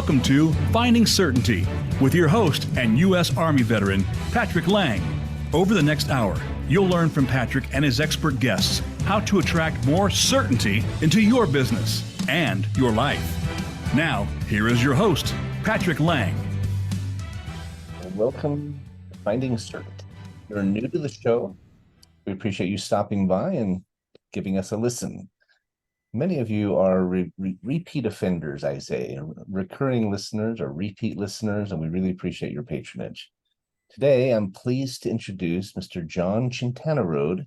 Welcome to Finding Certainty with your host and U.S. Army veteran, Patrick Laing. Over the next hour, you'll learn from Patrick and his expert guests how to attract more certainty into your business and your life. Now, here is your host, Patrick Laing. Welcome to Finding Certainty. If you're new to the show, we appreciate you stopping by and giving us a listen. Many of you are repeat offenders, I say, recurring listeners or repeat listeners, and we really appreciate your patronage. Today, I'm pleased to introduce Mr. Jon Chintanaroad.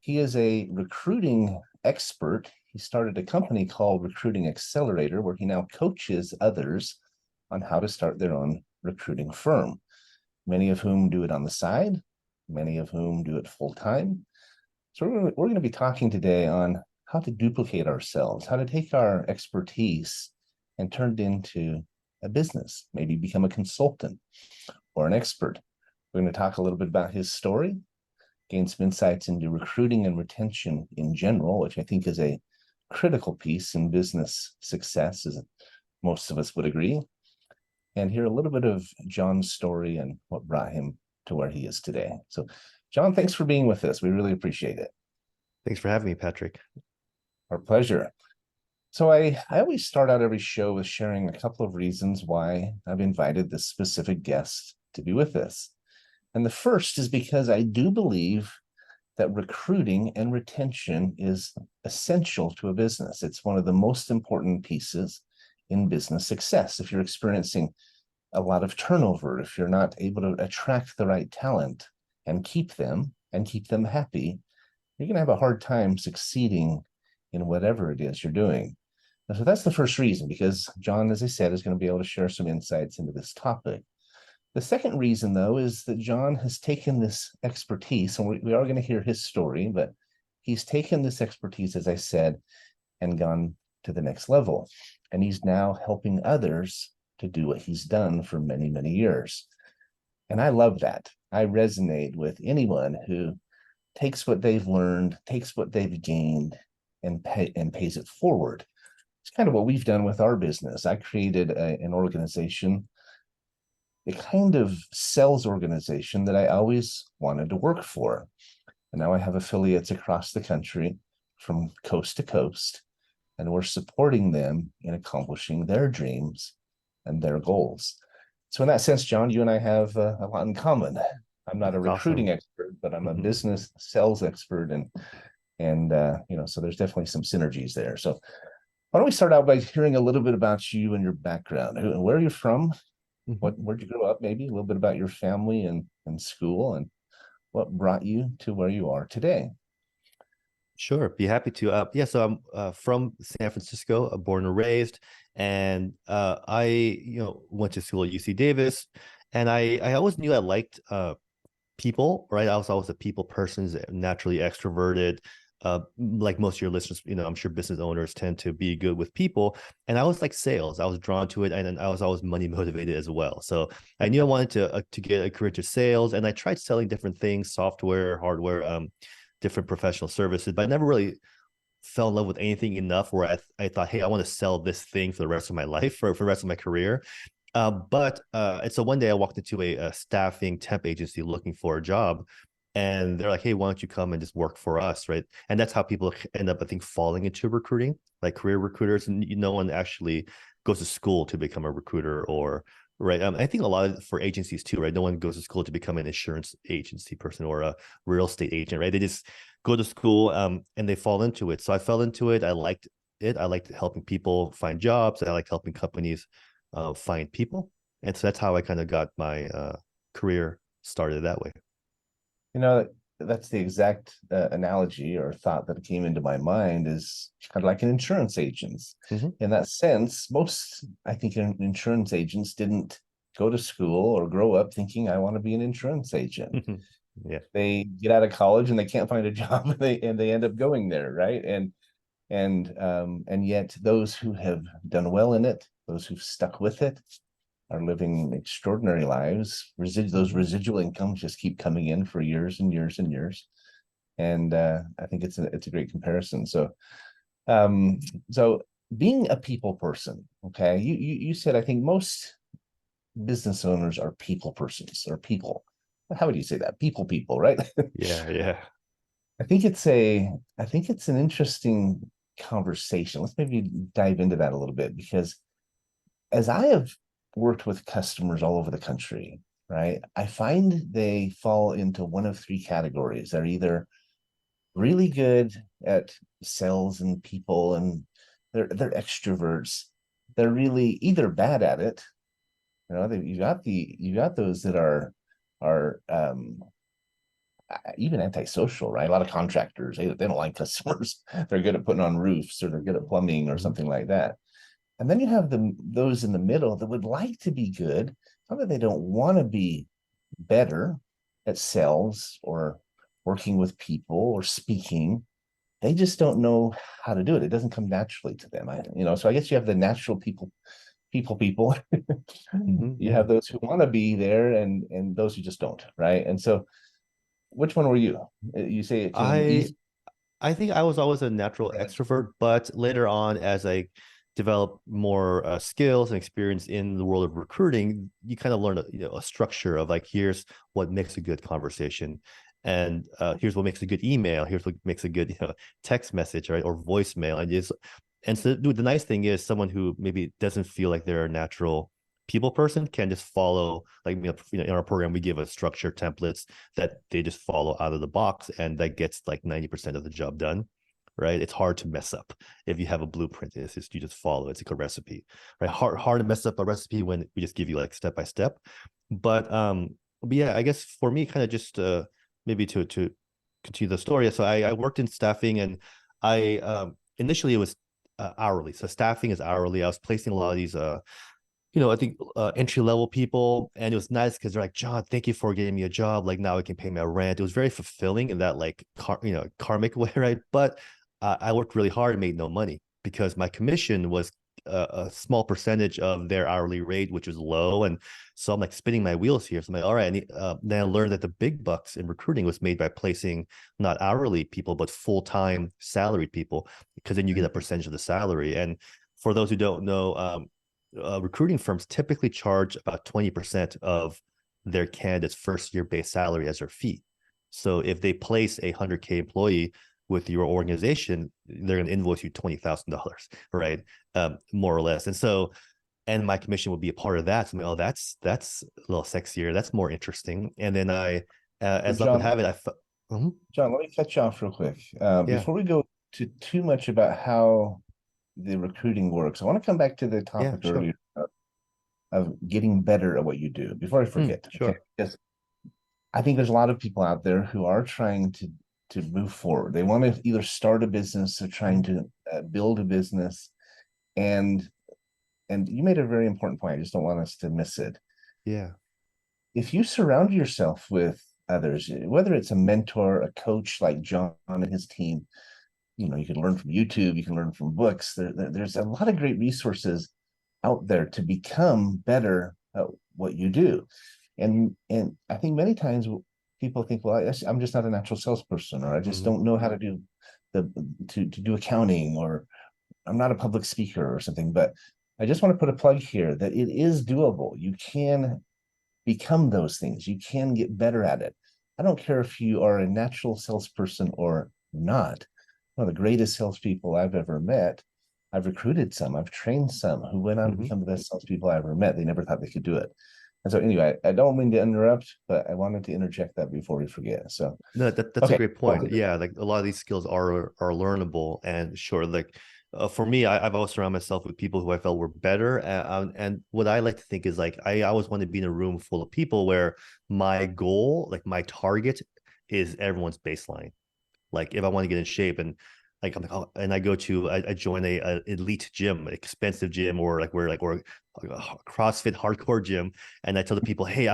He is a recruiting expert. He started a company called Recruiting Accelerator, where he now coaches others on how to start their own recruiting firm, many of whom do it on the side, many of whom do it full-time. So we're going to be talking today on how to duplicate ourselves, how to take our expertise and turn it into a business, maybe become a consultant or an expert. We're going to talk a little bit about his story, gain some insights into recruiting and retention in general, which I think is a critical piece in business success, as most of us would agree, and hear a little bit of Jon's story and what brought him to where he is today. So, Jon, thanks for being with us. We really appreciate it. Thanks for having me, Patrick. Our pleasure. So I always start out every show with sharing a couple of reasons why I've invited this specific guest to be with us. And the first is because I do believe that recruiting and retention is essential to a business. It's one of the most important pieces in business success. If you're experiencing a lot of turnover, if you're not able to attract the right talent and keep them happy, you're going to have a hard time succeeding in whatever it is you're doing. And so that's the first reason, because Jon, as I said, is going to be able to share some insights into this topic. The second reason, though, is that Jon has taken this expertise, and we are going to hear his story, but he's taken this expertise, as I said, and gone to the next level. And he's now helping others to do what he's done for many, many years. And I love that. I resonate with anyone who takes what they've learned, takes what they've gained, and pays it forward. It's kind of what we've done with our business. I created an organization, a kind of sales organization that I always wanted to work for. And now I have affiliates across the country from coast to coast, and we're supporting them in accomplishing their dreams and their goals. So in that sense, Jon, you and I have a lot in common. I'm not a recruiting expert, but I'm a business sales expert, and so there's definitely some synergies there. So why don't we start out by hearing a little bit about you and your background, where are you from, where'd you grow up, maybe a little bit about your family and school, and what brought you to where you are today. Sure, be happy to. So I'm from San Francisco, born and raised, and I went to school at UC Davis, and I always knew I liked people, right? I was always a people person, naturally extroverted. Like most of your listeners, I'm sure business owners tend to be good with people. And I was like sales. I was drawn to it, and I was always money motivated as well. So I knew I wanted to get a career to sales, and I tried selling different things, software, hardware, different professional services, but I never really fell in love with anything enough where I thought, hey, I want to sell this thing for the rest of my life, for the rest of my career. And so one day I walked into a staffing temp agency looking for a job, and they're like, hey, why don't you come and just work for us, right? And that's how people end up, I think, falling into recruiting, like career recruiters. And no one actually goes to school to become a recruiter, or right. I think a lot of for agencies too, right? No one goes to school to become an insurance agency person or a real estate agent, right? They just go to school and they fall into it. So I fell into it. I liked it. I liked helping people find jobs. I liked helping companies find people. And so that's how I kind of got my career started that way. That's the exact analogy or thought that came into my mind, is kind of like an insurance agent. In that sense, most, I think, insurance agents didn't go to school or grow up thinking, I want to be an insurance agent. Yeah, they get out of college and they can't find a job, and they end up going there, right? And yet those who have done well in it, those who've stuck with it, are living extraordinary lives. Those residual incomes just keep coming in for years and years and years. And I think it's a great comparison. So being a people person, okay, you said, I think most business owners are people persons, or people. How would you say that? People, right? Yeah, yeah. I think it's an interesting conversation. Let's maybe dive into that a little bit, because as I have worked with customers all over the country, right, I find they fall into one of three categories. They're either really good at sales and people, and they're extroverts. They're really either bad at it. You know, you got those that are even antisocial, right? A lot of contractors, they don't like customers. They're good at putting on roofs, or they're good at plumbing or Mhm. something like that. And then you have those in the middle that would like to be good, not that they don't want to be better at sales or working with people or speaking. They just don't know how to do it. It doesn't come naturally to them. So I guess you have the natural people. You Yeah. have those who want to be there, and those who just don't, right? And so, which one were you? You say it came I easy. I think I was always a natural extrovert, but later on, as I developed more skills and experience in the world of recruiting, you kind of learn a structure of like, here's what makes a good conversation, and here's what makes a good email, here's what makes a good text message, right, or voicemail, and so the nice thing is someone who maybe doesn't feel like they're a natural people person can just follow, like, in our program we give a structure templates that they just follow out of the box, and that gets like 90% of the job done, right? It's hard to mess up if you have a blueprint. It's just, you just follow, it's like a recipe, right? Hard to mess up a recipe when we just give you like step by step. But yeah, I guess for me, kind of just maybe to continue the story. So I worked in staffing, and I initially it was hourly. So staffing is hourly. I was placing a lot of these I think entry level people, and it was nice because they're like, John, thank you for getting me a job. Like, now I can pay my rent. It was very fulfilling in that like karmic way, right? But I worked really hard and made no money because my commission was a small percentage of their hourly rate, which was low. And so I'm like spinning my wheels here. So I'm like, all right. Then I learned that the big bucks in recruiting was made by placing not hourly people, but full-time salaried people, because then you get a percentage of the salary. And for those who don't know, recruiting firms typically charge about 20% of their candidates' first year base salary as their fee. So if they place a 100K employee with your organization, they're going to invoice you $20,000, right? More or less. And my commission would be a part of that. So I'm like, oh, that's a little sexier. That's more interesting. And then So as luck would have it, John, let me cut you off real quick. Yeah, Before we go to too much about how the recruiting works, I want to come back to the yeah, topic sure. earlier of getting better at what you do before I forget. Okay, Sure. because I think there's a lot of people out there who are trying to move forward. They want to either start a business or trying to build a business, and you made a very important point. I just don't want us to miss it. Yeah. If you surround yourself with others, whether it's a mentor, a coach like John and his team, you can learn from YouTube, you can learn from books. There's a lot of great resources out there to become better at what you do. And I think many times people think, well, I'm just not a natural salesperson, or I just Mhm. don't know how to do to do accounting, or I'm not a public speaker or something. But I just want to put a plug here that it is doable. You can become those things. You can get better at it. I don't care if you are a natural salesperson or not. One of the greatest salespeople I've ever met. I've recruited some, I've trained some who went on to Mhm. become the best salespeople I ever met. They never thought they could do it. And so, anyway, I don't mean to interrupt, but I wanted to interject that before we forget. So, No, that's a okay. great point. Yeah, like a lot of these skills are learnable, and sure, like for me, I've always surrounded myself with people who I felt were better. And what I like to think is like I always want to be in a room full of people where my goal, like my target, is everyone's baseline. Like if I want to get in shape, and like I'm like, oh, and I join a elite gym, an expensive gym, or like where like or a CrossFit hardcore gym, and I tell the people, hey,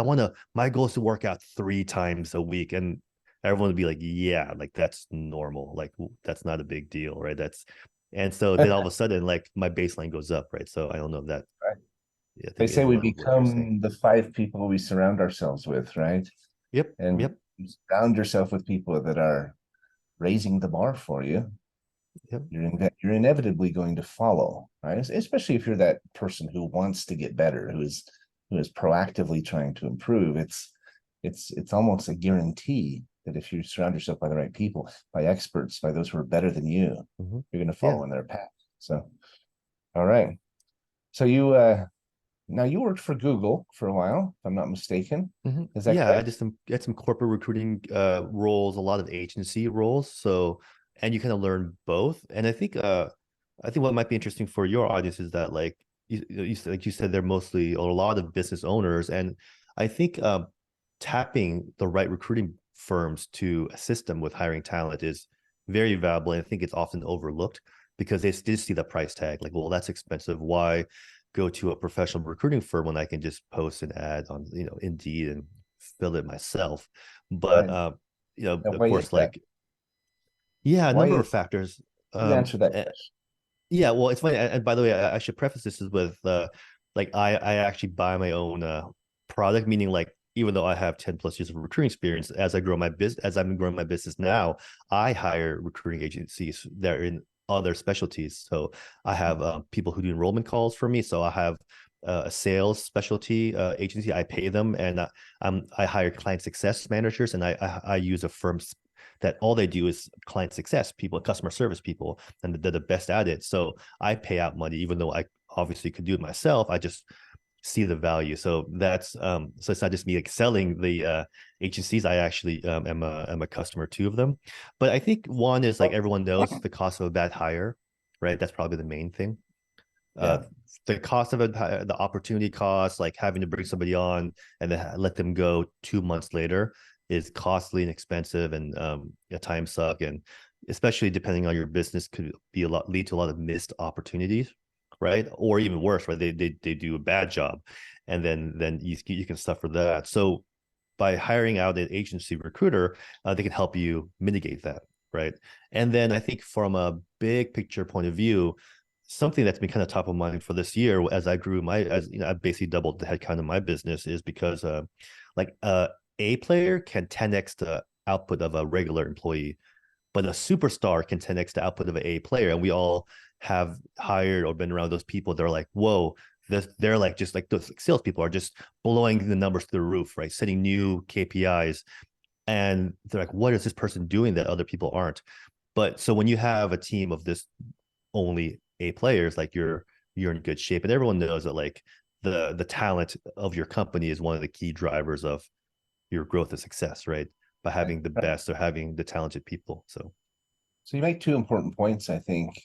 my goal is to work out 3 times a week, and everyone would be like, yeah, like that's normal, like that's not a big deal, right? And so then all of a sudden, like my baseline goes up, right? So I don't know if that, yeah, I They think is say we aligned with what you're saying. become the five people we surround ourselves with, right? Yep, And yep. you surround yourself with people that are raising the bar for you, Yep. You're inevitably going to follow, right? Especially if you're that person who wants to get better, who is proactively trying to improve. It's almost a guarantee that if you surround yourself by the right people, by experts, by those who are better than you, Mm-hmm. you're going to Yeah. follow in their path. So, all right. So now you worked for Google for a while, if I'm not mistaken. Mm-hmm. Is that Yeah, I correct? just had some corporate recruiting roles, a lot of agency roles. So, and you kind of learn both. And I think what might be interesting for your audience is that like like you said, they're mostly a lot of business owners, and I think tapping the right recruiting firms to assist them with hiring talent is very valuable. And I think it's often overlooked because they still see the price tag, like, well, that's expensive. Why go to a professional recruiting firm when I can just post an ad on, Indeed and fill it myself? But Right. Now, of why is course, that? like, yeah, a Why number of is factors. You answer that Eh, question? yeah, well, it's funny. And by the way, I should preface this with like I actually buy my own product, meaning like even though I have 10 plus years of recruiting experience, as I'm growing my business now, I hire recruiting agencies that are in other specialties. So I have people who do enrollment calls for me. So I have a sales specialty agency. I pay them, and I hire client success managers, and I use a firm that all they do is client success people, customer service people, and they're the best at it. So I pay out money, even though I obviously could do it myself. I just see the value. So that's so it's not just me like selling the agencies. I actually am a customer too of them. But I think one is like everyone knows the cost of a bad hire, right? That's probably the main thing. Yeah. The cost of it, the opportunity cost, like having to bring somebody on and then let them go 2 months later, is costly and expensive, and a time suck, and especially depending on your business, could be lead to a lot of missed opportunities, right? Or even worse, right? They do a bad job, and then you can suffer that. So by hiring out an agency recruiter, they can help you mitigate that, right? And then I think from a big picture point of view, something that's been kind of top of mind for this year as I grew I basically doubled the headcount of my business, is because like a player can 10x the output of a regular employee, but a superstar can 10x the output of an A player. And we all have hired or been around those people. They're like, whoa, they're like just like those salespeople are just blowing the numbers to the roof, right? Setting new KPIs. And they're like, what is this person doing that other people aren't? But so when you have a team of this only A players, like you're in good shape. And everyone knows that like the talent of your company is one of the key drivers of your growth and success, right? By Right. having the Right. best or having the talented people. So So you make two important points, I think.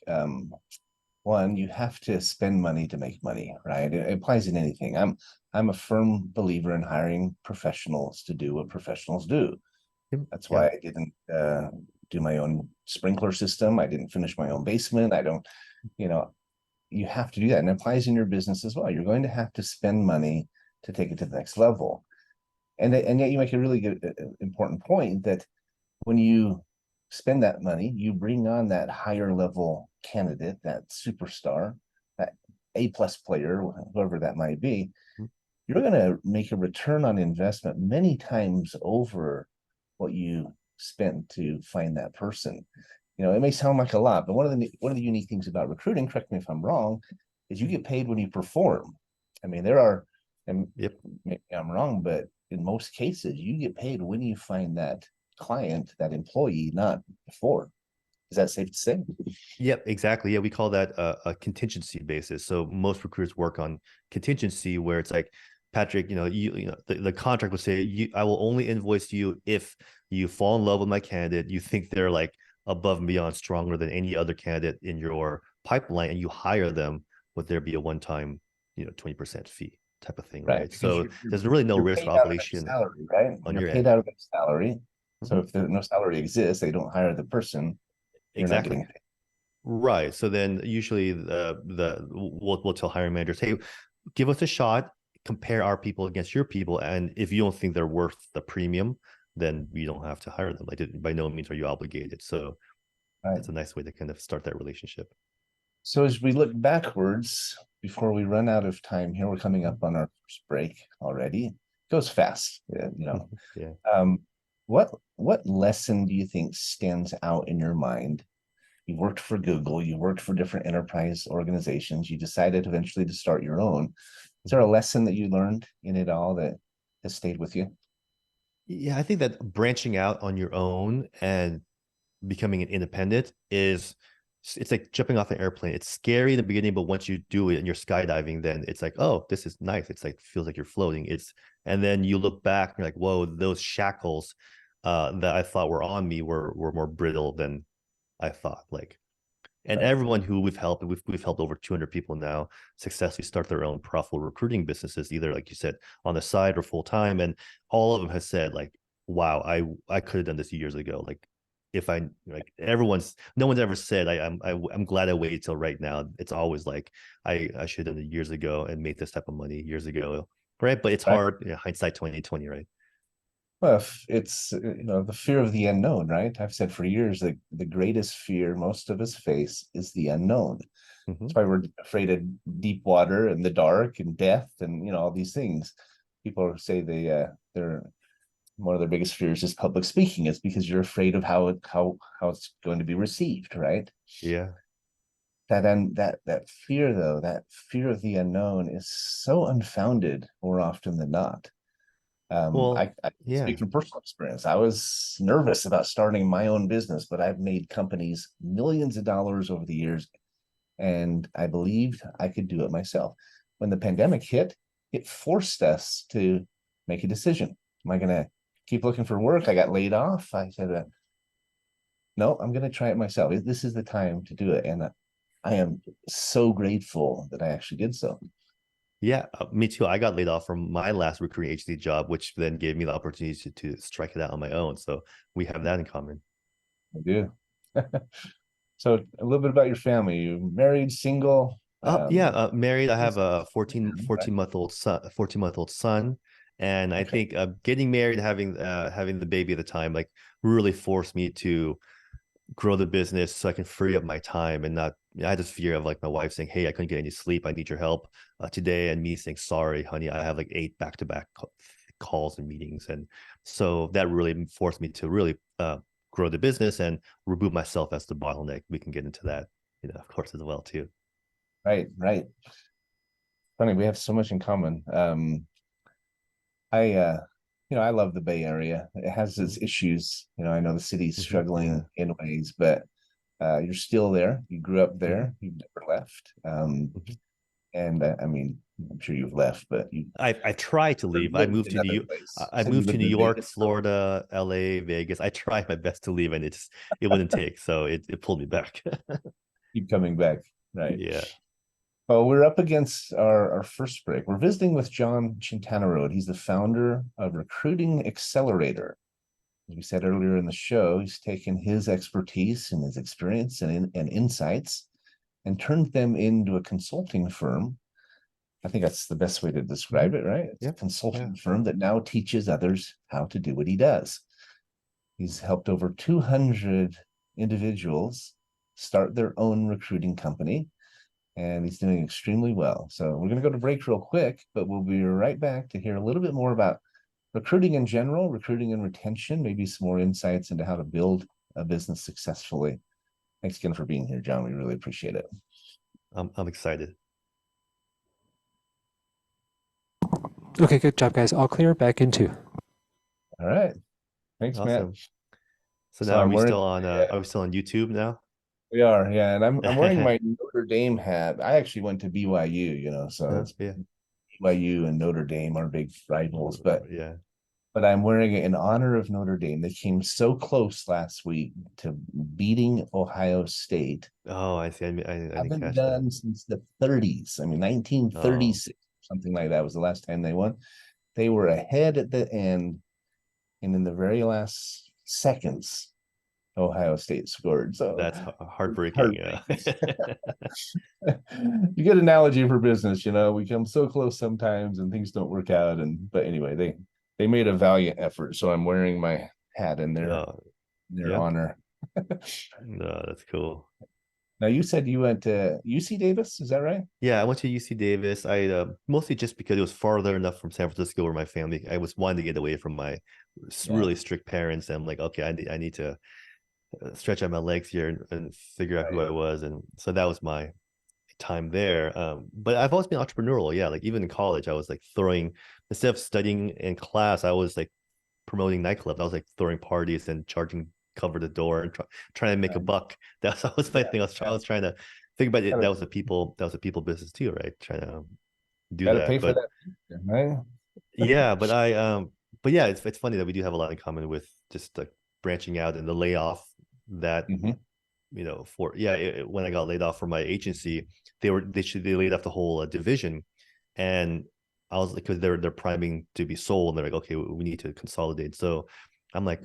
One, you have to spend money to make money, right? It applies in anything. I'm a firm believer in hiring professionals to do what professionals do. That's yeah. why I didn't do my own sprinkler system. I didn't finish my own basement. I don't, you know, you have to do that. And it applies in your business as well. You're going to have to spend money to take it to the next level. And yet you make a really good important point that when you spend that money, you bring on that higher level candidate, that superstar, that A plus player, whoever that might be. You're going to make a return on investment many times over what you spent to find that person. It may sound like a lot, but one of the unique things about recruiting, correct me if I'm wrong, is you get paid when you perform. I mean, there are, and Yep. maybe I'm wrong, but in most cases, you get paid when you find that client, that employee, not before. Is that safe to say? Yep, exactly. Yeah, we call that a contingency basis. So most recruiters work on contingency, where it's like, Patrick, the contract will say, I will only invoice you if you fall in love with my candidate, you think they're like above and beyond stronger than any other candidate in your pipeline, and you hire them, would there be a one-time, 20% fee type of thing, Right. right? Because So there's really no you're risk or paid out of their obligation salary, right? on You're your paid end. out of their salary. So Mhm. if no salary exists, they don't hire the person, you're not Exactly. getting paid. Right. So then usually we'll tell hiring managers, hey, give us a shot, compare our people against your people, and if you don't think they're worth the premium, then we don't have to hire them. Like, by no means are you obligated. So Right. that's a nice way to kind of start that relationship. So as we look backwards, before we run out of time here, we're coming up on our first break already. It goes fast, Yeah. Um, what lesson do you think stands out in your mind You worked for Google, you worked for different enterprise organizations. You decided eventually to start your own. Is there a lesson that you learned in it all that has stayed with you? Yeah, I think that branching out on your own and becoming an independent is, it's like jumping off an airplane. It's scary in the beginning, but once you do it and you're skydiving, then it's like, oh, this is nice. It's like feels like you're floating. And then you look back and you're like, whoa, those shackles that I thought were on me were more brittle than I thought. Like, and Right. everyone who we've helped over 200 people now successfully start their own profitable recruiting businesses, either like you said, on the side or full time. And all of them has said like, wow, I could have done this years ago. Like, if I like, no one's ever said I'm glad I waited till right now. It's always like I should have done it years ago and made this type of money years ago, right? But it's Right. hard, hindsight 2020, right? Well, if it's the fear of the unknown, right? I've said for years that the greatest fear most of us face is the unknown. Mm-hmm. That's why we're afraid of deep water and the dark and death and all these things. People say they're one of their biggest fears is public speaking. Is because you're afraid of how it's going to be received, right? Yeah. That fear though, that fear of the unknown is so unfounded more often than not. Well, I yeah. speak from personal experience. I was nervous about starting my own business, but I've made companies millions of dollars over the years, and I believed I could do it myself. When the pandemic hit, it forced us to make a decision. Am I going to keep looking for work? I got laid off. I said, no, I'm going to try it myself. This is the time to do it. And I am so grateful that I actually did so. Yeah, me too. I got laid off from my last recruiting agency job, which then gave me the opportunity to strike it out on my own. So we have that in common. I do. So a little bit about your family. You married, single? Yeah, married. I have a Right. 14-month-old son. And I Okay. think getting married, having the baby at the time, like really forced me to grow the business so I can free up my time and not. I had this fear of like my wife saying, "Hey, I couldn't get any sleep. I need your help today," and me saying, "Sorry, honey, I have like 8 back-to-back calls and meetings." And so that really forced me to really grow the business and remove myself as the bottleneck. We can get into that, of course, as well too. Right, right. Funny, we have so much in common. I I love the Bay Area. It has its issues. I know the city's Mm-hmm. struggling in ways, but you're still there. You grew up Mm-hmm. there. You've never left. Mm-hmm. And I mean, I'm sure you've left, but you I try to leave. I lived moved in to other New place. You I said you moved to lived New in York, Vegas. Florida, LA, Vegas. I tried my best to leave, and it wouldn't take. So it pulled me back. Keep coming back. Right. Yeah. Well, we're up against our first break. We're visiting with Jon Chintanaroad. He's the founder of Recruiting Accelerator. As we said earlier in the show, he's taken his expertise and his experience and insights and turned them into a consulting firm. I think that's the best way to describe it, right? It's a Yeah. consulting firm that now teaches others how to do what he does. He's helped over 200 individuals start their own recruiting company, and he's doing extremely well. So we're going to go to break real quick, but we'll be right back to hear a little bit more about recruiting in general, recruiting and retention, maybe some more insights into how to build a business successfully. Thanks again for being here, Jon. We really appreciate it. I'm excited. Okay, good job, guys. All clear. Back in 2. All right. Thanks, Matt. Awesome. So So now I'm wearing are we still on YouTube now? we are, yeah. And I'm wearing my Notre Dame hat. I actually went to BYU, so it's Yeah. BYU and Notre Dame are big rivals, but Yeah. I'm wearing it in honor of Notre Dame. They came so close last week to beating Ohio State. Oh, I see. I didn't Haven't catch that. done since the 30s. I mean, Oh, 1936, something like that was the last time they won. They were ahead at the end, and in the very last seconds, Ohio State scored. So that's heartbreaking. Yeah. heartbreaking. You get analogy for business, we come so close sometimes and things don't work out. But anyway, they made a valiant effort. So I'm wearing my hat in their Yeah. honor. No, that's cool. Now you said you went to UC Davis, is that right? Yeah, I went to UC Davis. I mostly just because it was farther enough from San Francisco where my family. I was wanting to get away from my Yeah. really strict parents. And I'm like, okay, I need to stretch out my legs here and figure out who I was. And so that was my time there. But I've always been entrepreneurial. Yeah. Like even in college, I was like instead of studying in class, I was like promoting nightclubs. I was like throwing parties and charging cover the door and trying to make a buck. That was my thing. I was trying to think about it. That was a people business too, right? Trying to do Gotta that. pay for But that, right? yeah, but yeah, it's funny that we do have a lot in common with just like branching out and the layoff that when I got laid off from my agency, they laid off the whole division, and I was like, because they're priming to be sold, and they're like, okay, we need to consolidate. So I'm like,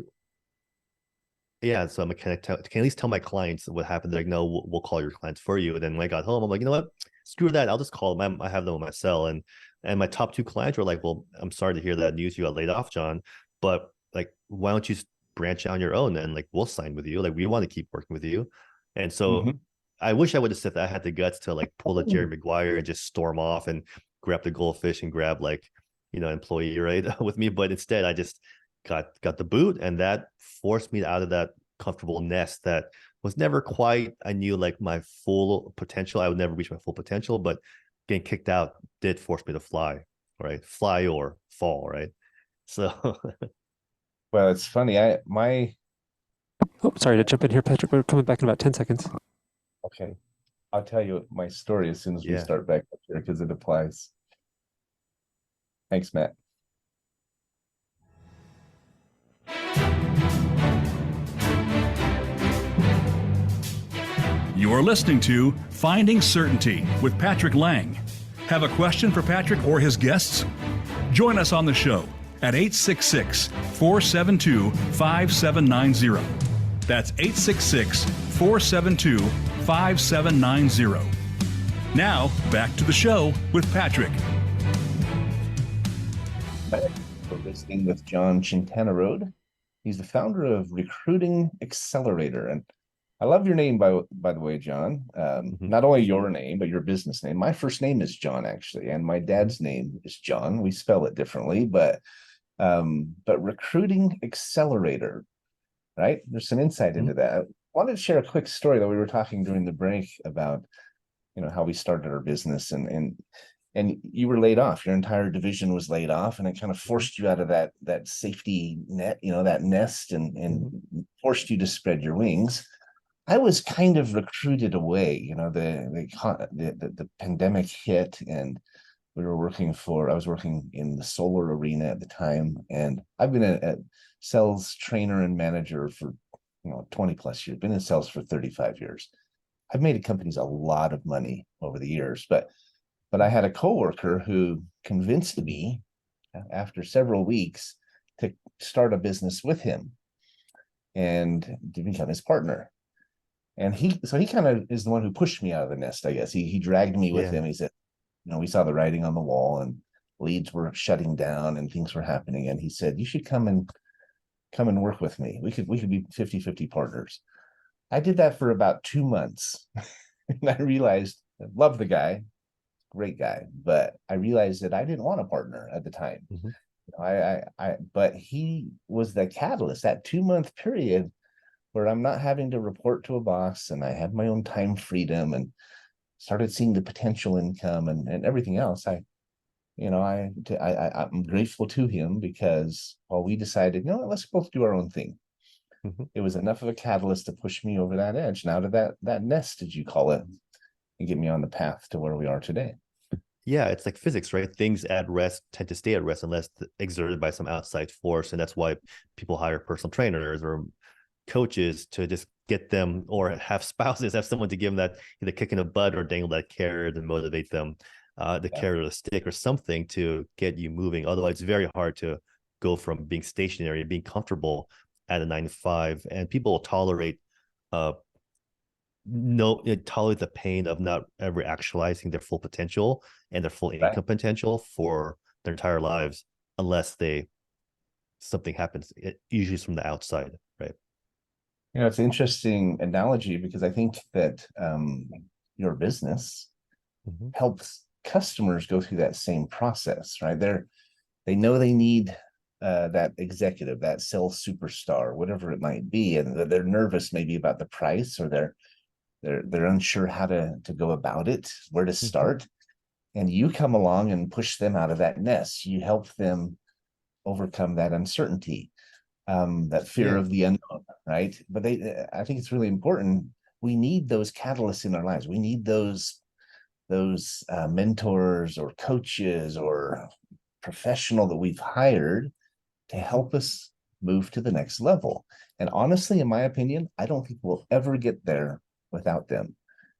yeah, so I'm like, can at least tell my clients what happened? They're like, no, we'll call your clients for you. And then when I got home, I'm like, you know what? Screw that. I'll just call them. I have them on my cell. And my top two clients were like, well, I'm sorry to hear that news. You got laid off, John. But like, why don't you branch out on your own and like we'll sign with you. Like we want to keep working with you. And so I wish I would have said that I had the guts to like pull a Jerry Maguire and just storm off and grab the goldfish and grab like, employee right with me. But instead I just got the boot, and that forced me out of that comfortable nest that was never quite, I knew like my full potential. I would never reach my full potential, but getting kicked out did force me to fly, right? Fly or fall, right? So Well, it's funny. Oh, sorry to jump in here, Patrick. We're coming back in about 10 seconds. Okay. I'll tell you my story as soon as we start back up here because it applies. Thanks, Matt. You're listening to Finding Certainty with Patrick Laing. Have a question for Patrick or his guests? Join us on the show at 866-472-5790. That's 866-472-5790. Now, back to the show with Patrick. We're listening with Jon Chintanaroad. He's the founder of Recruiting Accelerator. And I love your name, by the way, John. Not only your name, but your business name. My first name is John, actually, and my dad's name is John. We spell it differently, but Recruiting Accelerator, right? There's some insight into that. I wanted to share a quick story that we were talking during the break about, how we started our business, and you were laid off. Your entire division was laid off, and it kind of forced you out of that safety net, that nest, and forced you to spread your wings. I was kind of recruited away. The pandemic hit, and I was working in the solar arena at the time, and I've been a sales trainer and manager for 20 plus years. Been in sales for 35 years. I've made companies a lot of money over the years, but I had a coworker who convinced me after several weeks to start a business with him and to become his partner. And he kind of is the one who pushed me out of the nest, I guess. He dragged me with him. He said, we saw the writing on the wall and leads were shutting down and things were happening. And he said, you should come and work with me. We could be 50-50 partners. I did that for about 2 months. And I realized I love the guy, great guy, but I realized that I didn't want a partner at the time. But he was the catalyst, that 2-month period where I'm not having to report to a boss, and I had my own time freedom and started seeing the potential income and everything else. I'm grateful to him because we decided, let's both do our own thing. It was enough of a catalyst to push me over that edge and out of that nest, did you call it, and get me on the path to where we are today. Yeah, it's like physics, right? Things at rest tend to stay at rest unless exerted by some outside force. And that's why people hire personal trainers or coaches to just get them, or have spouses, have someone to give them that either kick in the butt or dangle that carrot and motivate them, the carrot or the stick or something to get you moving. Otherwise, it's very hard to go from being stationary and being comfortable at a 9 to 5. And people will tolerate tolerate the pain of not ever actualizing their full potential and their full income potential for their entire lives unless something happens, usually from the outside, right? It's an interesting analogy because I think that your business helps customers go through that same process, right? They know they need that executive, that sales superstar, whatever it might be, and they're nervous maybe about the price, or they're unsure how to go about it, where to start. And you come along and push them out of that nest. You help them overcome that uncertainty, that fear of the unknown, right? But I think it's really important. We need those catalysts in our lives. We need those mentors or coaches or professional that we've hired to help us move to the next level. And honestly, in my opinion, I don't think we'll ever get there without them.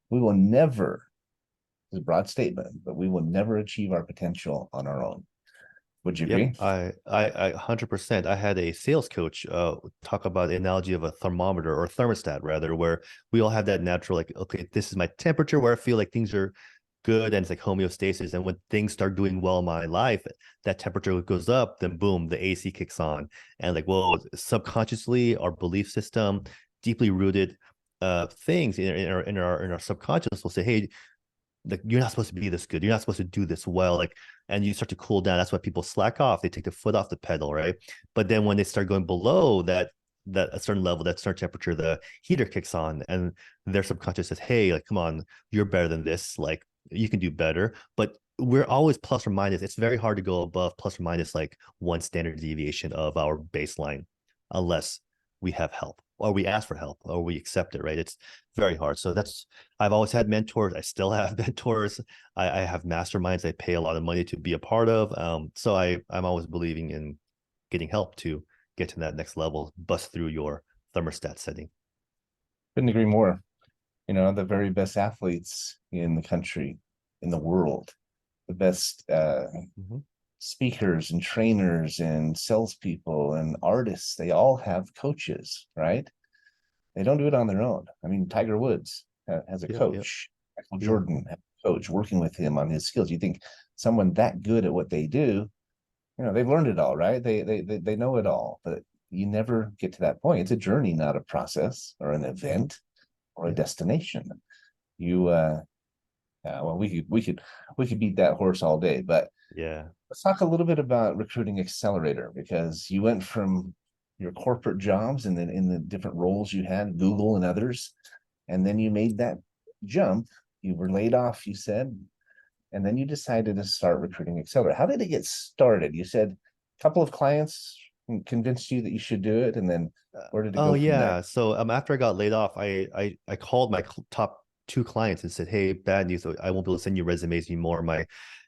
We will never, it's a broad statement, but we will never achieve our potential on our own. Would you agree? I 100%. I had a sales coach talk about the analogy of a thermometer, or thermostat rather, where we all have that natural, like, okay, this is my temperature where I feel like things are good, and it's like homeostasis. And when things start doing well in my life, that temperature goes up, then boom, the AC kicks on. And like, well, subconsciously, our belief system, deeply rooted things in our subconscious will say, hey, like, you're not supposed to be this good, you're not supposed to do this well, like, and you start to cool down. That's why people slack off, they take the foot off the pedal, right? But then when they start going below that a certain level, that certain temperature, the heater kicks on, and their subconscious says, hey, like, come on, you're better than this, like, you can do better. But we're always plus or minus. It's very hard to go above plus or minus like one standard deviation of our baseline, unless we have help, or we ask for help, or we accept it, right? It's very hard. So I've always had mentors. I still have mentors. I have masterminds I pay a lot of money to be a part of. So I'm always believing in getting help to get to that next level, bust through your thermostat setting. Couldn't agree more. The very best athletes in the country, in the world, the best speakers and trainers and salespeople and artists, they all have coaches, right? They don't do it on their own. I mean, Tiger Woods has a coach. Michael Jordan has a coach working with him on his skills. You think someone that good at what they do, they've learned it all, right? They know it all, but you never get to that point. It's a journey, not a process or an event or a destination. Well, we could beat that horse all day, but let's talk a little bit about Recruiting Accelerator, because you went from your corporate jobs and then in the different roles you had, Google and others, and then you made that jump. You were laid off, you said, and then you decided to start Recruiting Accelerator. How did it get started? You said a couple of clients convinced you that you should do it, and then where did it go from there? So after I got laid off, I called my top 2 clients and said, hey, bad news, I won't be able to send you resumes anymore. My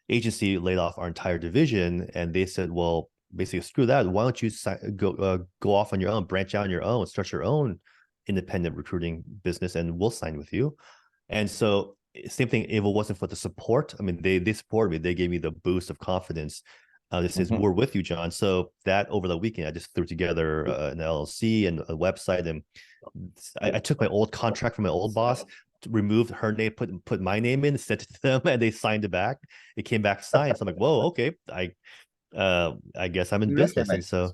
agency laid off our entire division. And they said, well, basically, screw that, why don't you go off on your own, branch out on your own, start your own independent recruiting business, and we'll sign with you. And so same thing, if it wasn't for the support, I mean, they supported me, they gave me the boost of confidence. This is, we're with you, John. So that over the weekend, I just threw together an LLC and a website, and I took my old contract from my old boss, removed her name, put my name in, sent it to them, and they signed it back. It came back signed. So I'm like, whoa, okay, I guess I'm in business. And so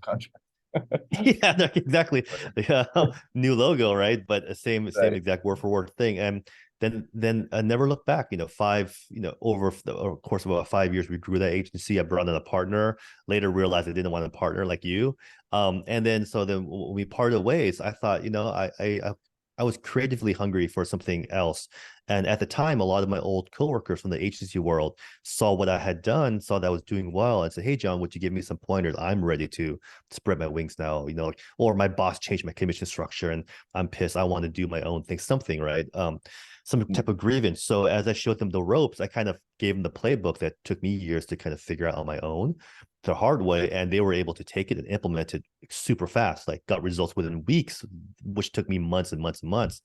yeah, exactly. New logo, right? But same exact word for word thing. And then I never looked back. Over the course of about 5 years, we grew that agency. I brought in a partner. Later realized I didn't want a partner like you. And then when we parted ways, I thought, I was creatively hungry for something else. And at the time, a lot of my old coworkers from the agency world saw what I had done, saw that I was doing well, and said, hey, John, would you give me some pointers? I'm ready to spread my wings now, or my boss changed my commission structure and I'm pissed. I want to do my own thing, something, right? Some type of grievance. So as I showed them the ropes, I kind of gave them the playbook that took me years to kind of figure out on my own, the hard way, and they were able to take it and implement it super fast, like got results within weeks, which took me months and months and months,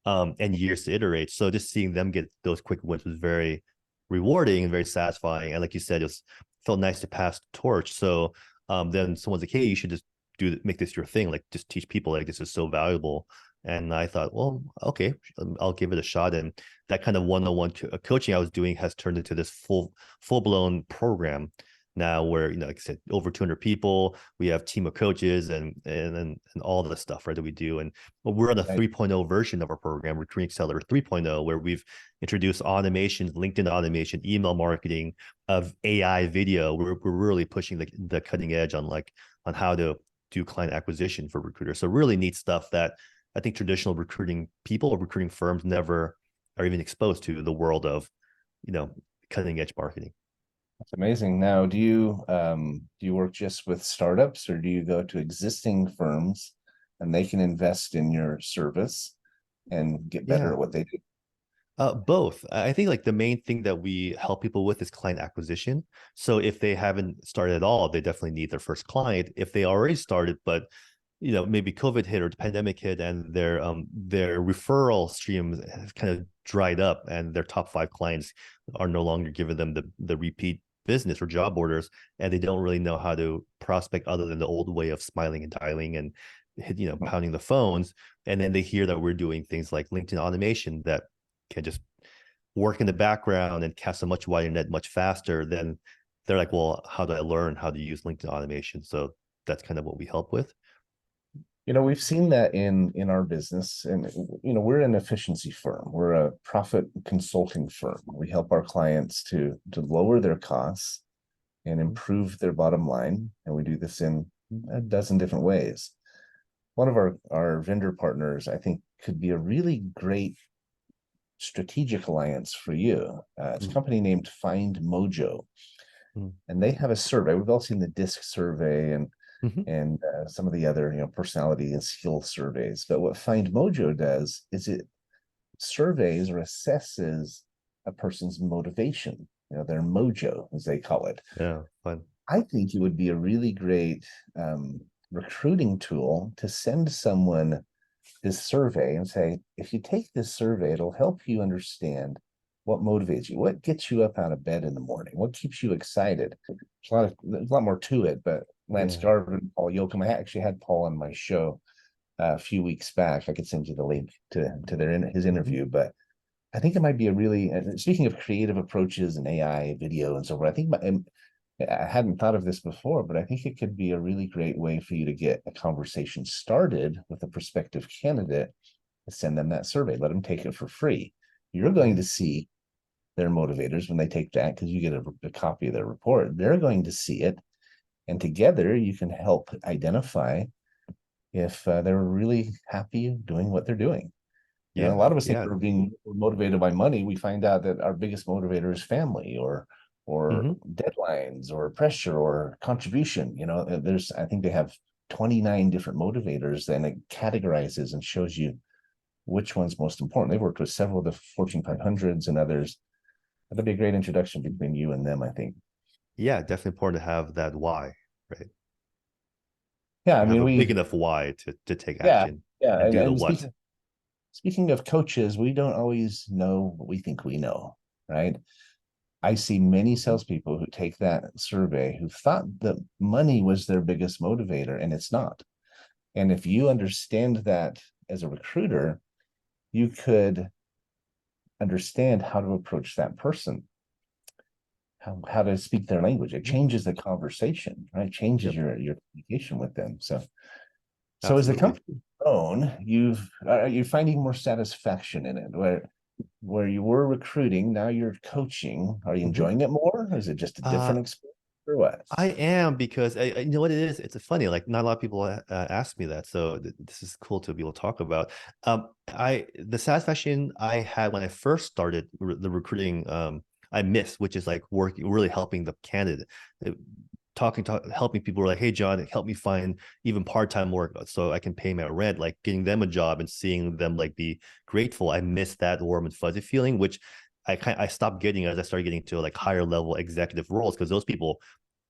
and years to iterate. So just seeing them get those quick wins was very rewarding and very satisfying. And like you said, felt nice to pass the torch. So then someone's like, hey, you should just make this your thing, like just teach people, like this is so valuable. And I thought, well, okay, I'll give it a shot. And that kind of one-on-one coaching I was doing has turned into this full-blown program now, where, like I said, over 200 people, we have team of coaches and all the stuff, right, that we do. And we're on the 3.0 version of our program, Recruiting Accelerator 3.0, where we've introduced automation, LinkedIn automation, email marketing, of AI video. We're really pushing the cutting edge on on how to do client acquisition for recruiters. So really neat stuff that I think traditional recruiting people or recruiting firms never are even exposed to the world of, cutting edge marketing. That's amazing. Now, do you work just with startups, or do you go to existing firms and they can invest in your service and get better Yeah. at what they do? Both. I think like the main thing that we help people with is client acquisition. So if they haven't started at all, they definitely need their first client. If they already started, but maybe COVID hit or the pandemic hit and their referral stream has kind of dried up and their top 5 clients are no longer giving them the repeat business or job orders, and they don't really know how to prospect other than the old way of smiling and dialing and pounding the phones. And then they hear that we're doing things like LinkedIn automation that can just work in the background and cast a much wider net much faster. Then they're like, well, how do I learn how to use LinkedIn automation? So that's kind of what we help with. We've seen that in our business, and we're an efficiency firm. We're a profit consulting firm. We help our clients to lower their costs and improve their bottom line, and we do this in a dozen different ways. One of our vendor partners, I think, could be a really great strategic alliance for you. It's a company named Find Mojo, and they have a survey. We've all seen the DISC survey and some of the other personality and skill surveys. But what Find Mojo does is it surveys or assesses a person's motivation, their mojo, as they call it. Yeah, fun. I think it would be a really great recruiting tool to send someone this survey and say, if you take this survey, it'll help you understand what motivates you, what gets you up out of bed in the morning, what keeps you excited. There's a lot more to it, but Lance Garvin, Paul Yoakum, I actually had Paul on my show a few weeks back. I could send you the link to his interview, but I think it might be a really, speaking of creative approaches and AI video and so forth, I hadn't thought of this before, but I think it could be a really great way for you to get a conversation started with a prospective candidate. Send them that survey, let them take it for free. You're going to see their motivators when they take that, because you get a copy of their report. They're going to see it, and together you can help identify if they're really happy doing what they're doing. A lot of us think we're being motivated by money. We find out that our biggest motivator is family or deadlines or pressure or contribution. I think they have 29 different motivators, and it categorizes and shows you which one's most important. They've worked with several of the Fortune 500s and others. That'd be a great introduction between you and them, I think. Yeah, definitely important to have that why, right? Yeah, I mean, big enough why to take action. Yeah, and do the what. Speaking of coaches, we don't always know what we think we know, right? I see many salespeople who take that survey who thought that money was their biggest motivator, and it's not. And if you understand that as a recruiter, you could understand how to approach that person, how to speak their language. It changes the conversation, right? Changes your communication with them. So as the company grown, you're finding more satisfaction in it, where you were recruiting, now you're coaching. Are you enjoying it more? Or is it just a different experience or what? I am, because you know what it is? It's funny, like not a lot of people ask me that. So this is cool to be able to talk about. The satisfaction I had when I first started the recruiting, I missed, which is like working, really helping the candidate. Helping people who are like, hey, John, help me find even part-time work so I can pay my rent, like getting them a job and seeing them like be grateful. I miss that warm and fuzzy feeling, which I stopped getting as I started getting to like higher level executive roles, because those people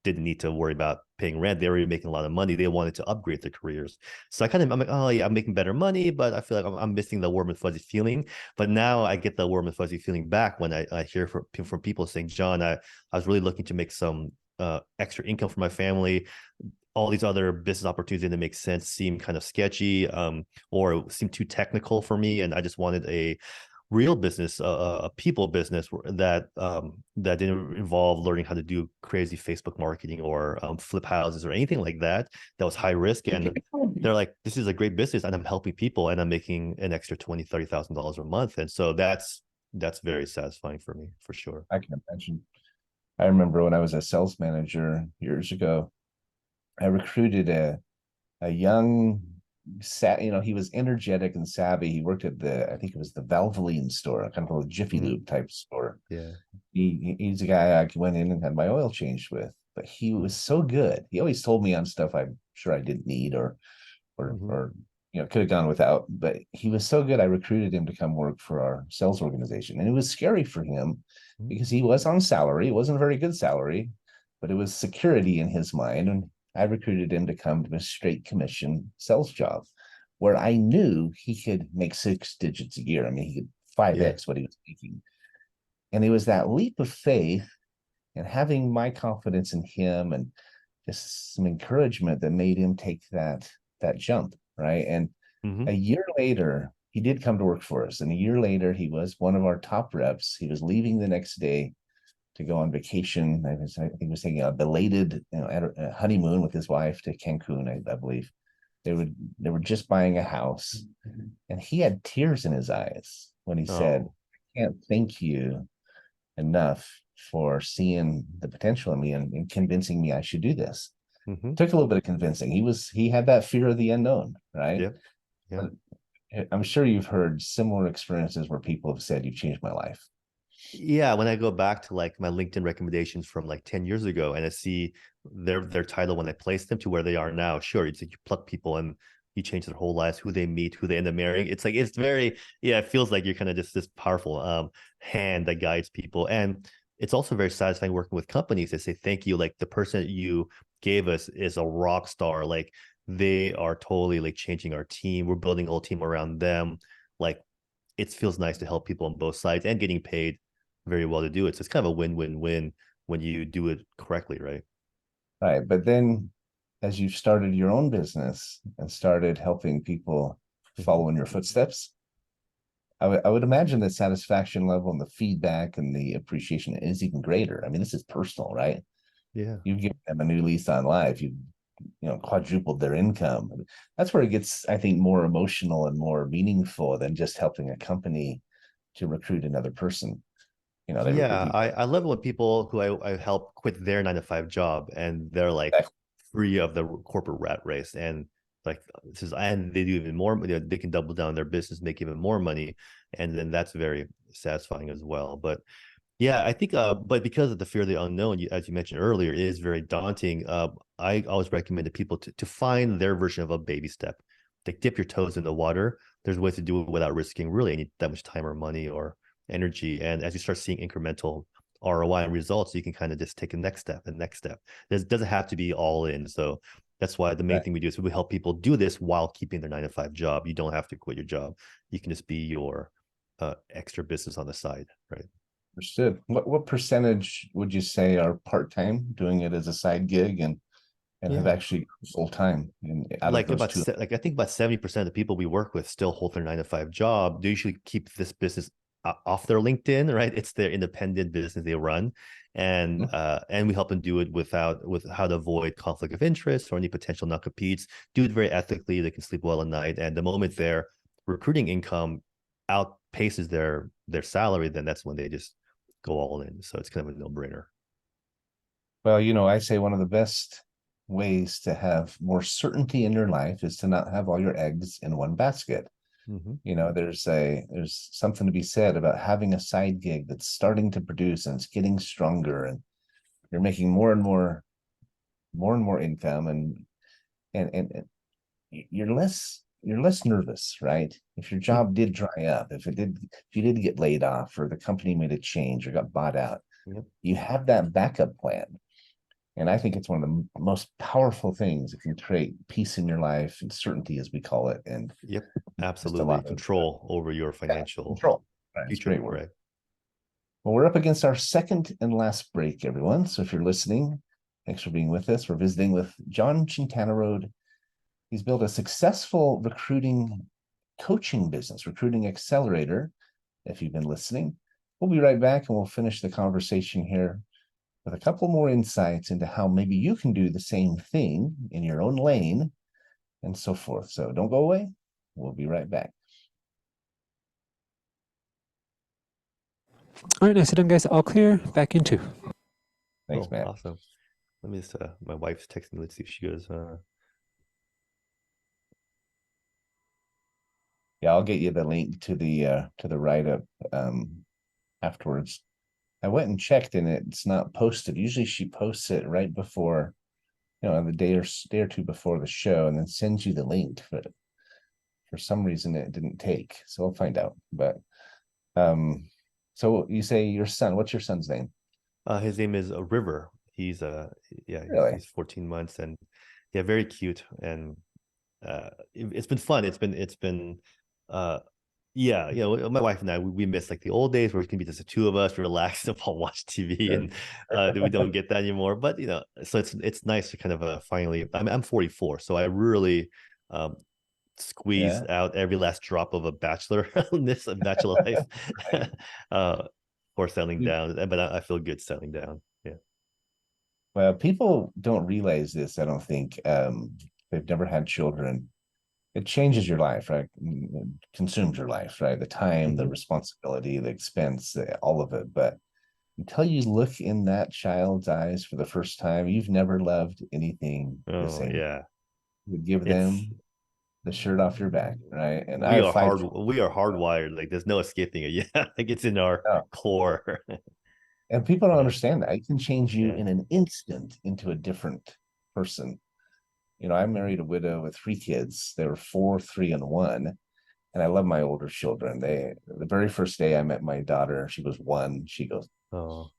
didn't need to worry about paying rent. They were already making a lot of money. They wanted to upgrade their careers. So I'm like, oh yeah, I'm making better money, but I feel like I'm missing the warm and fuzzy feeling. But now I get the warm and fuzzy feeling back when I hear from people saying, John, I was really looking to make some extra income for my family. All these other business opportunities didn't make sense, seem kind of sketchy, or seem too technical for me. And I just wanted a real business, a people business that didn't involve learning how to do crazy Facebook marketing or flip houses or anything like that. That was high risk. And they're like, this is a great business, and I'm helping people, and I'm making an extra $20,000-$30,000 a month. And so that's very satisfying for me, for sure. I can imagine. I remember when I was a sales manager years ago, I recruited a young, he was energetic and savvy. He worked at I think it was the Valvoline store, kind of a Jiffy Lube type store. Yeah. He's a guy I went in and had my oil changed with, but he was so good. He always told me on stuff I'm sure I didn't need or could have gone without, but he was so good. I recruited him to come work for our sales organization, and it was scary for him because he was on salary. It wasn't a very good salary, but it was security in his mind. And I recruited him to come to a straight commission sales job where I knew he could make 6 digits a year. I mean, he could 5x what he was making. And it was that leap of faith and having my confidence in him and just some encouragement that made him take that jump, right? And a year later, he did come to work for us. And a year later, he was one of our top reps. He was leaving the next day to go on vacation. I think he was taking a belated a honeymoon with his wife to Cancun, I believe. They were just buying a house. And he had tears in his eyes when he said, I can't thank you enough for seeing the potential in me and convincing me I should do this. Took a little bit of convincing. He had that fear of the unknown, right? Yeah. I'm sure you've heard similar experiences where people have said, you've changed my life. Yeah, when I go back to like my LinkedIn recommendations from like 10 years ago and I see their title when I placed them to where they are now, sure, it's like you pluck people and you change their whole lives, who they meet, who they end up marrying. It's like, it's very, it feels like you're kind of just this powerful hand that guides people. And it's also very satisfying working with companies that say, thank you. Like the person that you gave us is a rock star. Like they are totally like changing our team. We're building a whole team around them. Like it feels nice to help people on both sides and getting paid very well to do it. So it's kind of a win-win-win when you do it correctly, right? Right. But then as you've started your own business and started helping people follow in your footsteps, I would imagine the satisfaction level and the feedback and the appreciation is even greater. I mean, this is personal, right? Yeah. You've given them a new lease on life. You've quadrupled their income. That's where it gets, I think, more emotional and more meaningful than just helping a company to recruit another person. I love it when people who I help quit their 9-to-5 job and they're like free of the corporate rat race and like and they do even more. They can double down their business, make even more money, and then that's very satisfying as well. But yeah, I think but because of the fear of the unknown, as you mentioned earlier, it is very daunting. I always recommend to people to find their version of a baby step. Like dip your toes in the water. There's ways to do it without risking really any that much time or money or energy. And as you start seeing incremental ROI and results, you can kind of just take a next step and next step. It doesn't have to be all in. So that's why the main thing we do is we help people do this while keeping their 9-to-5 job. You don't have to quit your job. You can just be your extra business on the side, right? Understood. What percentage would you say are part-time, doing it as a side gig and have actually full-time out of those two? I think about 70% of the people we work with still hold their 9-to-5 job. They usually keep this business off their LinkedIn, right? It's their independent business they run, and we help them do it with how to avoid conflict of interest or any potential non-competes. Do it very ethically. They can sleep well at night, and the moment their recruiting income outpaces their salary, then that's when they just go all in. So it's kind of a no-brainer. Well, I say one of the best ways to have more certainty in your life is to not have all your eggs in one basket. There's something to be said about having a side gig that's starting to produce and it's getting stronger and you're making more and more income and you're less nervous, right? If your job did dry up, if you did get laid off or the company made a change or got bought out, you have that backup plan. And I think it's one of the most powerful things that can create peace in your life and certainty, as we call it. And absolutely control over your financial control. future. Great word. Well, we're up against our second and last break, everyone. So if you're listening, thanks for being with us. We're visiting with Jon Chintanaroad. He's built a successful recruiting coaching business, Recruiting Accelerator. If you've been listening, we'll be right back and we'll finish the conversation here with a couple more insights into how maybe you can do the same thing in your own lane and so forth. So don't go away. We'll be right back. All right, nicely done, guys. All clear. Back in 2. Thanks, Matt. Awesome. Let me just, my wife's texting me. Let's see if she goes, Yeah, I'll get you the link to the write-up afterwards. I went and checked and it's not posted. Usually she posts it right before, the day or two before the show, and then sends you the link. But for some reason it didn't take. So I'll find out. But so you say your son, what's your son's name? his name is River. He's Really? he's 14 months, and yeah, very cute. And it's been fun. It's been yeah, my wife and I, we miss like the old days where it can be just the two of us relaxed and watch TV, Sure. and we don't get that anymore. But so it's nice to kind of finally. I'm 44, so I really Yeah. squeezed out every last drop of a bachelor bachelor life for settling down. But I feel good settling down. Yeah. Well, people don't realize this, I don't think. They've never had children. It changes your life, right? It consumes your life, right? The time, the responsibility, the expense, all of it. But until you look in that child's eyes for the first time, you've never loved anything the Oh same. yeah. You would give It's them the shirt off your back, right? And I we have are five. we are hardwired. Like there's no escaping it. Yeah, like it's in our Oh, core. and people don't Yeah. understand that. It can change you Yeah. in an instant into a different person. I married a widow with 3 kids. They were 4, 3, and 1. And I love my older children. The very first day I met my daughter, she was 1. She goes, Oh.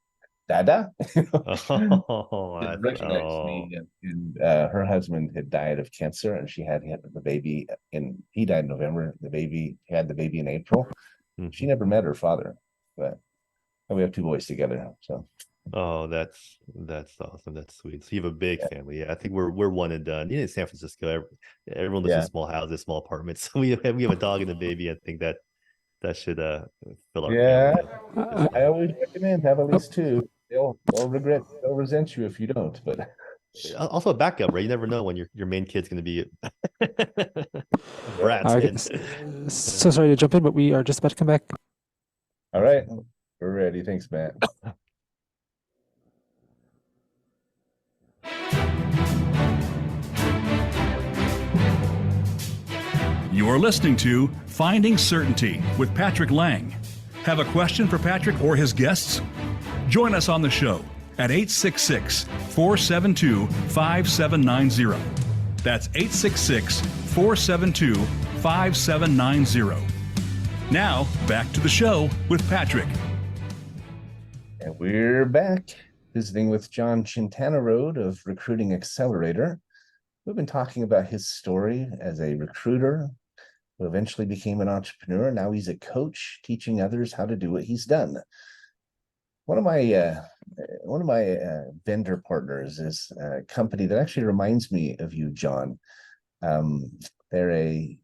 Dada. Oh, Didn't recognize me. And her husband had died of cancer, and she had the baby. And he died in November. Had the baby in April. She Mhm. never met her father, but we have 2 boys together. So Oh, that's awesome. That's sweet. So you have a big yeah, family. Yeah, I think we're one and done. In San Francisco, everyone lives in yeah, small houses, small apartments. So we have a dog and a baby. I think that should fill our yeah. family up just I fine. always recommend have at Oh, least 2. They'll resent you if you don't. But Also a backup, right? You never know when your main kid's going to be a brat. okay. And So sorry to jump in, but we are just about to come back. all right, we're ready. Thanks, Matt. You're listening to Finding Certainty with Patrick Laing. Have a question for Patrick or his guests? Join us on the show at 866-472-5790. That's 866-472-5790. Now, back to the show with Patrick. And we're back visiting with Jon Chintanaroad of Recruiting Accelerator. We've been talking about his story as a recruiter who eventually became an entrepreneur. Now he's a coach teaching others how to do what he's done. One of my vendor partners is a company that actually reminds me of you, Jon. They're a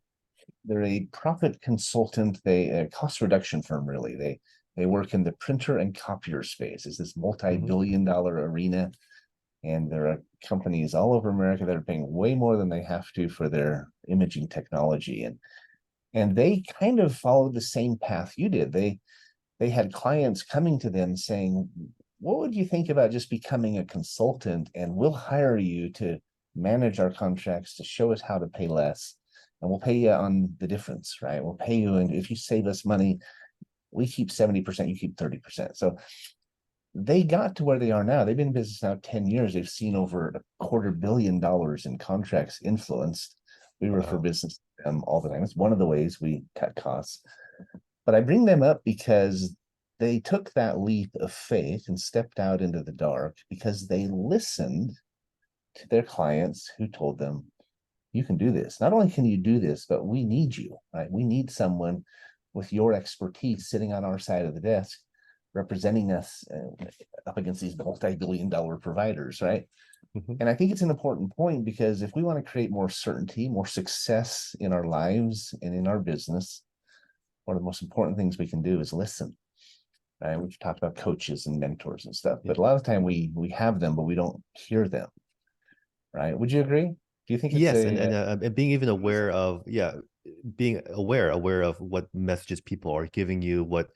profit consultant. A cost reduction firm, really. They work in the printer and copier space. It's this multi-billion-dollar arena. And there are companies all over America that are paying way more than they have to for their imaging technology. And they kind of followed the same path you did. They had clients coming to them saying, what would you think about just becoming a consultant, and we'll hire you to manage our contracts, to show us how to pay less, and we'll pay you on the difference, right? We'll pay you, and if you save us money, we keep 70%, you keep 30%. So they got to where they are now. They've been in business now 10 years. They've seen over $250 million in contracts influenced. We refer wow. business to them all the time. It's one of the ways we cut costs. But I bring them up because they took that leap of faith and stepped out into the dark because they listened to their clients who told them, you can do this. Not only can you do this, but we need you, right? We need someone with your expertise sitting on our side of the desk, representing us up against these multi-billion-dollar providers, right? And I think it's an important point because if we want to create more certainty, more success in our lives and in our business, one of the most important things we can do is listen. Right? We've talked about coaches and mentors and stuff, but a lot of the time we have them, but we don't hear them. Right? Would you agree? Do you think it's Yes, and being even aware of being aware of what messages people are giving you, what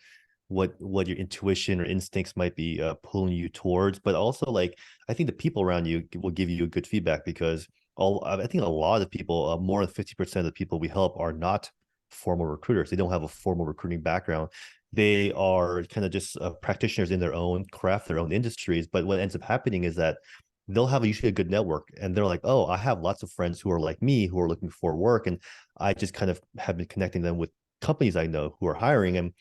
what your intuition or instincts might be pulling you towards, but also like I think the people around you will give you good feedback, because I think a lot of people, more than 50% of the people we help are not formal recruiters. They don't have a formal recruiting background. They are kind of just practitioners in their own craft, their own industries. But what ends up happening is that they'll have usually a good network, and they're like, oh, I have lots of friends who are like me, who are looking for work, and I just kind of have been connecting them with companies I know who are hiring.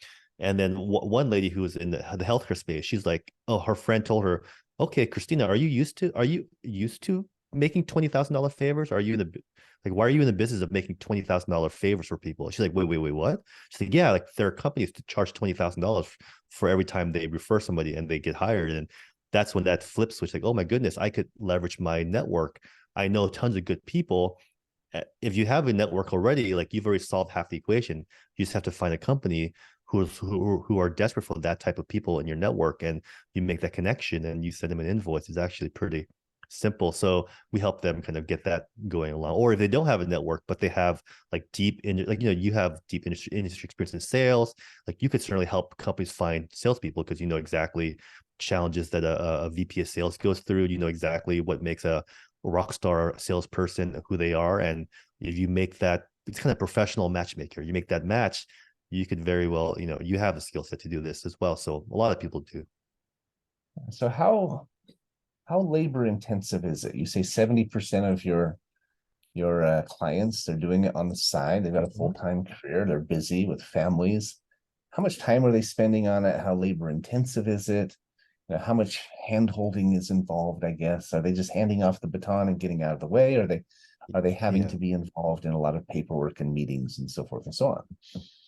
And then one lady who was in the healthcare space, she's like, oh, her friend told her, okay, Christina, are you used to making $20,000 favors? Are you in the like, why are you in the business of making $20,000 favors for people? She's like, wait, what? She's like, yeah, like there are companies to charge $20,000 for every time they refer somebody and they get hired. And that's when that flip switch, like, oh my goodness, I could leverage my network. I know tons of good people. If you have a network already, like you've already solved half the equation. You just have to find a company who are desperate for that type of people in your network, and you make that connection and you send them an invoice. Is actually pretty simple. So we help them kind of get that going along. Or if they don't have a network, but they have like you have deep industry experience in sales, like you could certainly help companies find salespeople, because you know exactly challenges that a VP of sales goes through. You know exactly what makes a rock star salesperson who they are. And if you make that, it's kind of professional matchmaker. You make that match, you could very well, you have the skill set to do this as well. So a lot of people do. So how labor intensive is it? You say 70% of your clients, they're doing it on the side. They've got a full-time career. They're busy with families. How much time are they spending on it? How labor intensive is it? How much hand holding is involved, I guess? Are they just handing off the baton and getting out of the way? Are they having to be involved in a lot of paperwork and meetings and so forth and so on?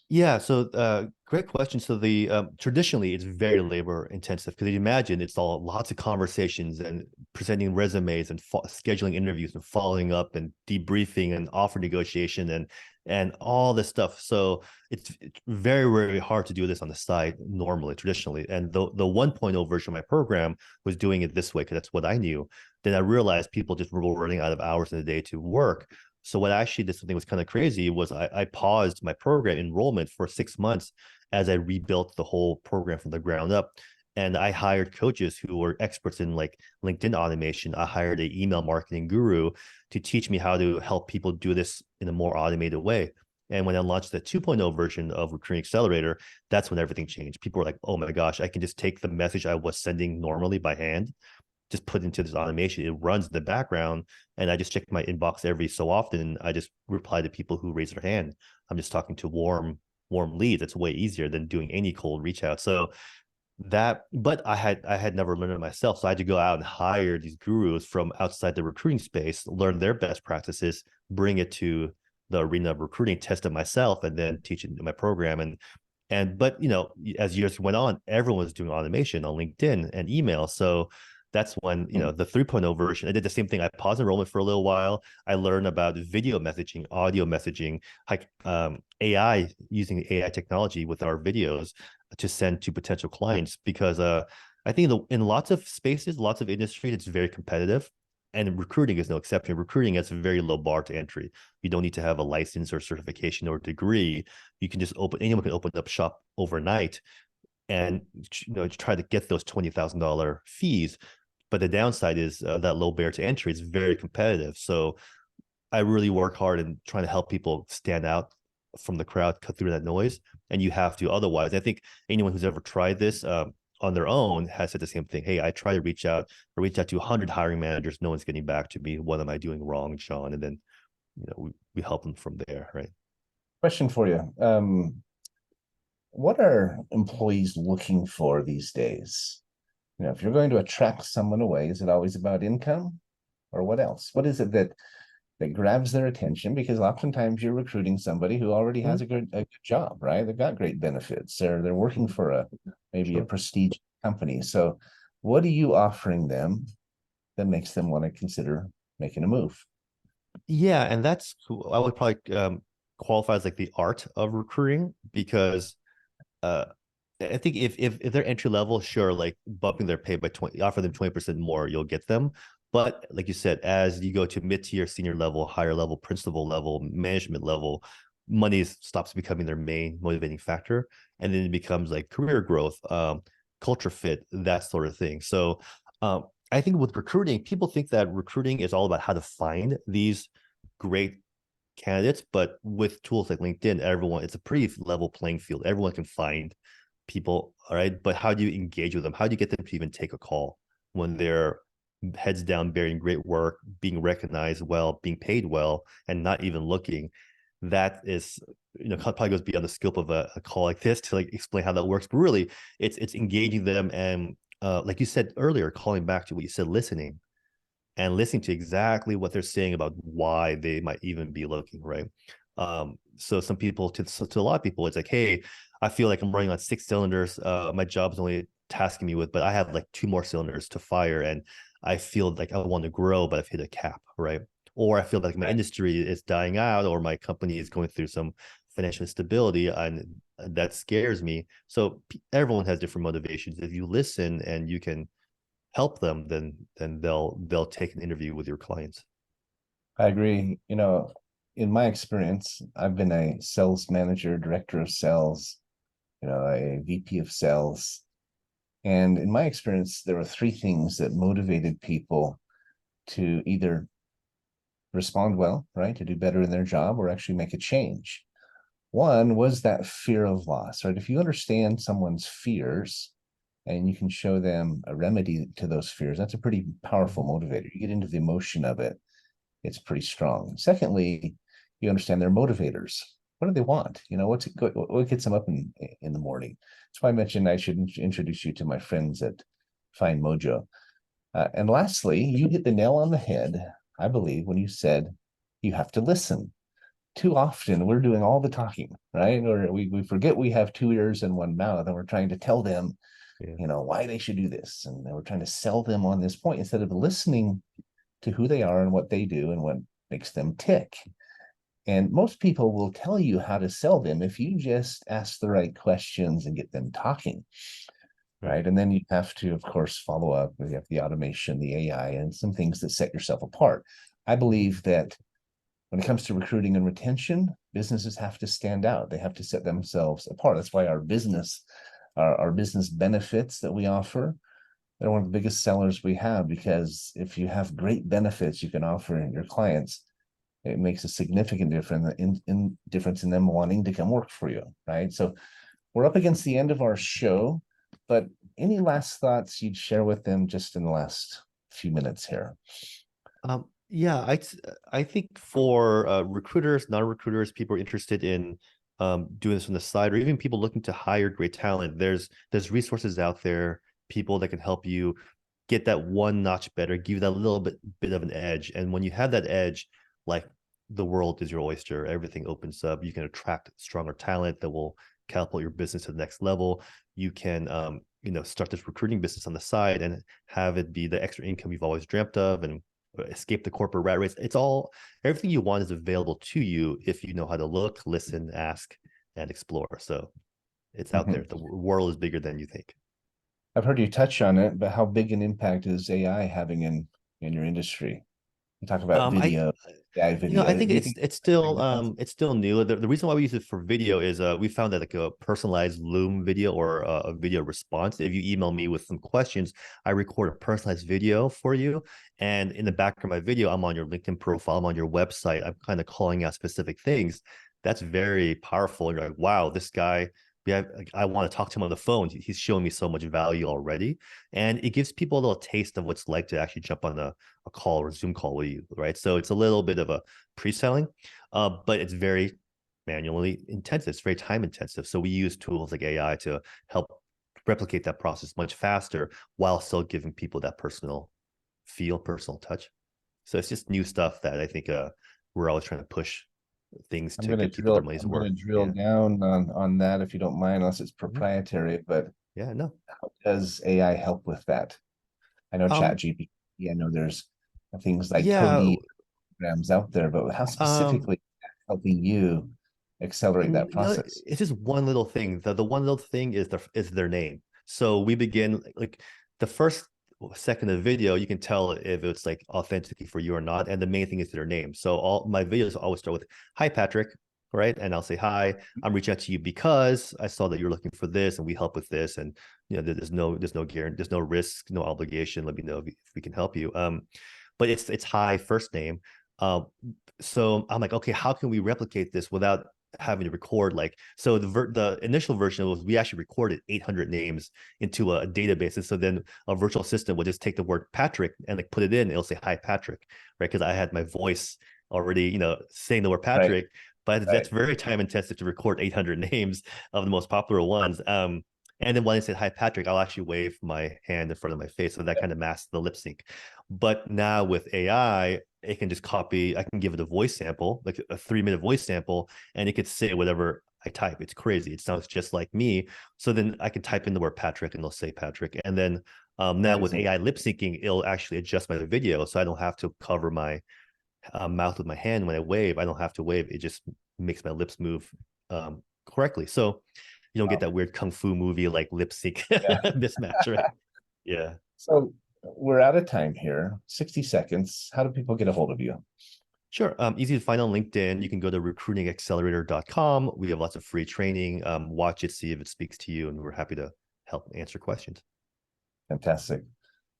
Yeah, so great question. So the traditionally it's very labor intensive, because you imagine it's all lots of conversations and presenting resumes and scheduling interviews and following up and debriefing and offer negotiation and all this stuff. So it's very, very hard to do this on the side normally, traditionally. And the 1.0 version of my program was doing it this way, because that's what I knew. Then I realized people just were running out of hours in the day to work. So what I actually did, something was kind of crazy, was I paused my program enrollment for 6 months as I rebuilt the whole program from the ground up. And I hired coaches who were experts in like LinkedIn automation. I hired an email marketing guru to teach me how to help people do this in a more automated way. And when I launched the 2.0 version of Recruiting Accelerator, that's when everything changed. People were like, oh my gosh, I can just take the message I was sending normally by hand, just put into this automation. It runs in the background, and I just check my inbox every so often. I just reply to people who raise their hand. I'm just talking to warm leads. It's way easier than doing any cold reach out. So but I had never learned it myself. So I had to go out and hire these gurus from outside the recruiting space, learn their best practices, bring it to the arena of recruiting, test it myself, and then teach it in my program. But as years went on, everyone was doing automation on LinkedIn and email. So that's when, the 3.0 version, I did the same thing. I paused enrollment for a little while. I learned about video messaging, audio messaging, like AI, using AI technology with our videos to send to potential clients, because I think in lots of spaces, lots of industries, it's very competitive. And recruiting is no exception. Recruiting has a very low bar to entry. You don't need to have a license or certification or degree. You can just anyone can open up shop overnight and try to get those $20,000 fees. But the downside is that low barrier to entry is very competitive. So I really work hard in trying to help people stand out from the crowd, cut through that noise. And you have to, otherwise, I think anyone who's ever tried this on their own has said the same thing. Hey, I try to reach out to 100 hiring managers. No one's getting back to me. What am I doing wrong, Jon? And then, we help them from there, right? Question for you. What are employees looking for these days? If you're going to attract someone away, is it always about income, or what else? What is it that grabs their attention? Because oftentimes you're recruiting somebody who already has a good job, right? They've got great benefits. They're working for maybe a prestige company. So what are you offering them that makes them want to consider making a move? Yeah, and that's cool. I would probably qualify as like the art of recruiting, because I think if they're entry level, sure, like bumping their pay by 20, offer them 20% more, you'll get them. But like you said, as you go to mid-tier, senior level, higher level, principal level, management level, money stops becoming their main motivating factor, and then it becomes like career growth, culture fit, that sort of thing. So I think with recruiting, people think that recruiting is all about how to find these great candidates, but with tools like LinkedIn, it's a pretty level playing field. Everyone can find people, all right? But how do you engage with them? How do you get them to even take a call when they're heads down, bearing great work, being recognized well, being paid well, and not even looking? That is, probably goes beyond the scope of a call like this to like explain how that works. But really, it's engaging them and like you said earlier, calling back to what you said, listening to exactly what they're saying about why they might even be looking, right? So some people, to a lot of people, it's like, hey, I feel like I'm running on 6 cylinders. My job is only tasking me with, but I have like 2 more cylinders to fire, and I feel like I want to grow, but I've hit a cap, right? Or I feel like my industry is dying out, or my company is going through some financial instability, and that scares me. So everyone has different motivations. If you listen and you can help them, then they'll take an interview with your clients. I agree. In my experience, I've been a sales manager, director of sales, a VP of sales. And in my experience, there were 3 things that motivated people to either respond well, right, to do better in their job, or actually make a change. One was that fear of loss, right? If you understand someone's fears and you can show them a remedy to those fears, that's a pretty powerful motivator. You get into the emotion of it, it's pretty strong. Secondly, you understand their motivators. What do they want? What gets them up in the morning? That's why I mentioned I should introduce you to my friends at Find Mojo. And lastly, you hit the nail on the head, I believe, when you said you have to listen. Too often we're doing all the talking, right? Or we forget we have 2 ears and 1 mouth, and we're trying to tell them, why they should do this. And we're trying to sell them on this point instead of listening to who they are and what they do and what makes them tick. And most people will tell you how to sell them if you just ask the right questions and get them talking, right? And then you have to, of course, follow up. You have the automation, the AI, and some things that set yourself apart. I believe that when it comes to recruiting and retention, businesses have to stand out. They have to set themselves apart. That's why our business benefits that we offer, they're one of the biggest sellers we have, because if you have great benefits you can offer your clients, it makes a significant difference in them wanting to come work for you, right? So we're up against the end of our show, but any last thoughts you'd share with them just in the last few minutes here? Yeah, I think for recruiters, non-recruiters, people are interested in doing this on the side, or even people looking to hire great talent, there's resources out there, people that can help you get that one notch better, give you that little bit of an edge. And when you have that edge, like, the world is your oyster, everything opens up. You can attract stronger talent that will catapult your business to the next level. You can start this recruiting business on the side and have it be the extra income you've always dreamt of, and escape the corporate rat race. Everything you want is available to you if you know how to look, listen, ask, and explore. So it's out there. The world is bigger than you think. I've heard you touch on it, but how big an impact is AI having in your industry? You talk about video, AI video. I think it's still new. The reason why we use it for video is we found that like a personalized Loom video or a video response. If you email me with some questions, I record a personalized video for you. And in the background of my video, I'm on your LinkedIn profile, I'm on your website. I'm kind of calling out specific things. That's very powerful. And you're like, wow, this guy, I want to talk to him on the phone. He's showing me so much value already. And it gives people a little taste of what's like to actually jump on a call or a Zoom call with you, right? So it's a little bit of a pre-selling, but it's very manually intensive. It's very time intensive. So we use tools like AI to help replicate that process much faster while still giving people that personal feel, personal touch. So it's just new stuff that I think we're always trying to push things to get people their money's worth. I'm going to drill down on that, if you don't mind, unless it's proprietary. But no. How does AI help with that? I know ChatGPT. I know there's things like Cody programs out there, but how specifically helping you accelerate that process? It's just one little thing. The one little thing is their name. So we begin like the first second of the video, you can tell if it's like authentically for you or not. And the main thing is their name. So all my videos always start with, "Hi, Patrick. right? And I'll say, hi, I'm reaching out to you because I saw that you're looking for this and we help with this. And there's no guarantee, there's no risk, no obligation. Let me know if we can help you. But it's hi first name. So I'm like, okay, how can we replicate this without having to record? Like, so the initial version was we actually recorded 800 names into a database. And so then a virtual assistant would just take the word Patrick and like put it in, it'll say, hi, Patrick, right? Because I had my voice already, saying the word Patrick. Right. But that's very time intensive to record 800 names of the most popular ones. And then when I said, hi, Patrick, I'll actually wave my hand in front of my face. So that kind of masks the lip sync. But now with AI, it can just copy, I can give it a voice sample, like a 3-minute voice sample, and it could say whatever I type. It's crazy. It sounds just like me. So then I can type in the word Patrick and they'll say Patrick. And then now with AI lip syncing, it'll actually adjust my video. So I don't have to cover my mouth with my hand when I wave. I don't have to wave. It just makes my lips move correctly. So you don't get that weird kung fu movie like lip sync mismatch, right? Yeah. So we're out of time here. 60 seconds. How do people get a hold of you? Sure. Easy to find on LinkedIn. You can go to recruitingaccelerator.com. We have lots of free training. Watch it, see if it speaks to you, and we're happy to help answer questions. Fantastic.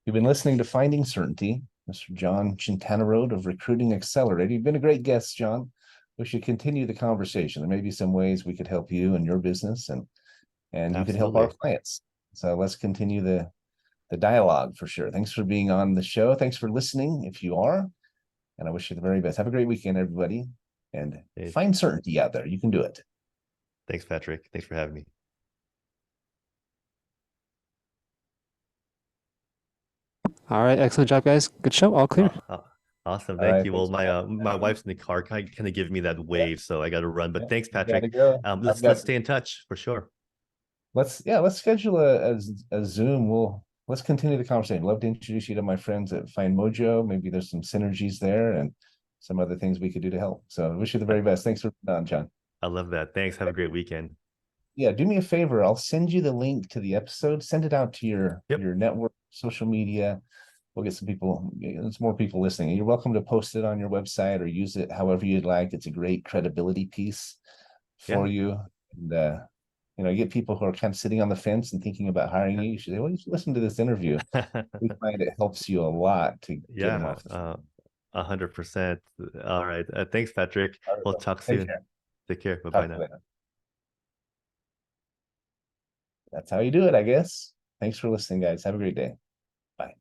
You've been listening to Finding Certainty. Mr. Jon Chintanaroad of Recruiting Accelerator. You've been a great guest, Jon. We should continue the conversation. There may be some ways we could help you and your business, and you could help our clients. So let's continue the dialogue for sure. Thanks for being on the show. Thanks for listening, if you are. And I wish you the very best. Have a great weekend, everybody. And find certainty out there. You can do it. Thanks, Patrick. Thanks for having me. All right, excellent job, guys. Good show. All clear. Awesome. Thank you. Well, my wife's in the car, kind of giving me that wave, so I got to run. But thanks, Patrick. Let's stay in touch for sure. Let's schedule a Zoom. Let's continue the conversation. Love to introduce you to my friends at Find Mojo. Maybe there's some synergies there and some other things we could do to help. So I wish you the very best. Thanks for being on, Jon. I love that. Thanks. Have a great weekend. Yeah, do me a favor. I'll send you the link to the episode. Send it out to your network, social media. We'll get some people, there's more people listening. You're welcome to post it on your website or use it however you'd like. It's a great credibility piece for you. And, you get people who are kind of sitting on the fence and thinking about hiring you. You should say, well, you should listen to this interview. We find it helps you a lot to get them off the phone. 100%. All right. Thanks, Patrick. We'll talk soon. Take care. Bye-bye now. That's how you do it, I guess. Thanks for listening, guys. Have a great day. Bye.